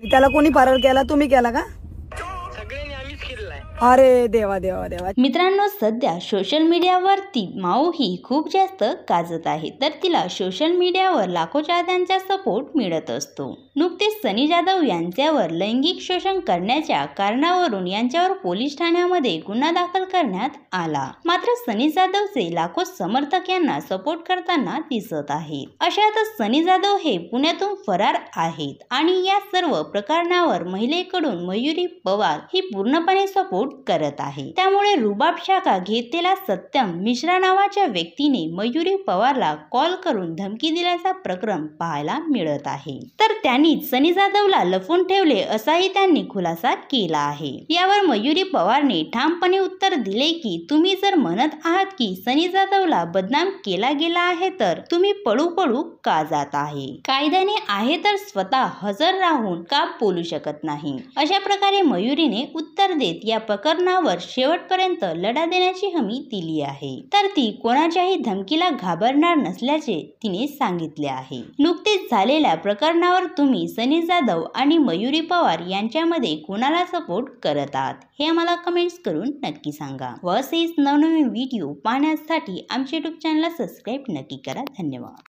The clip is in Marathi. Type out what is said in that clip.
त्याला कोणी फरार केला? तुम्ही केला का? सगळ्यांनी आम्हीच केलेला आहे। अरे देवा देवा देवा। मित्रांनो, सध्या सोशल मीडियावरती माऊ ही खूप जास्त गाजत आहे, तर तिला सोशल मीडियावर लाखो चाहत्यांचा सपोर्ट मिळत असतो। नुकतेच सनी जाधव यांच्यावर लैंगिक शोषण करण्याच्या कारणावरून यांच्यावर पोलीस ठाण्यामध्ये गुन्हा दाखल करण्यात आला। मात्र सनी जाधवचे लाखो समर्थक यांना सपोर्ट करताना दिसत आहेत। अशातच सनी जाधव हे पुण्यातून फरार आहेत आणि या सर्व प्रकरणावर महिलेकडून मयुरी पवार ही पूर्णपणे सपोर्ट करत आहे। त्यामुळे रुबाब शाखा घेतलेला सत्यम मिश्रा नावाच्या व्यक्तीने मयुरी पवारला कॉल करून धमकी दिल्याचा प्रकरण पाहायला मिळत आहे। तर त्यांनी सनी जाधवला लपवून ठेवले असाही त्यांनी खुलासा केला आहे। यावर मयुरी पवारने ठामपणे उत्तर दिले की तुम्ही जर म्हणत आहात की सनी जाधवला बदनाम केला गेला आहे तर तुम्ही पळू पळू का जात आहे? कायद्याने आहे तर स्वतः हजर राहून का बोलू शकत नाही? अशा प्रकारे मयुरीने उत्तर देत या प्रकरणावर शेवटपर्यंत लढा देण्याची हमी दिली आहे। तर ती कोणाच्याही धमकीला घाबरणार नसल्याचे तिने सांगितले आहे। नुकतेच झालेल्या प्रकरणावर तुम्ही सनी जाधव आणि मयुरी पवार यांच्यामध्ये कोणाला सपोर्ट करत आहात हे आम्हाला कमेंट्स करून नक्की सांगा। व असेच नवनवीन व्हिडिओ पाहण्यासाठी आमचे यूट्यूब चॅनलला सबस्क्राईब नक्की करा। धन्यवाद।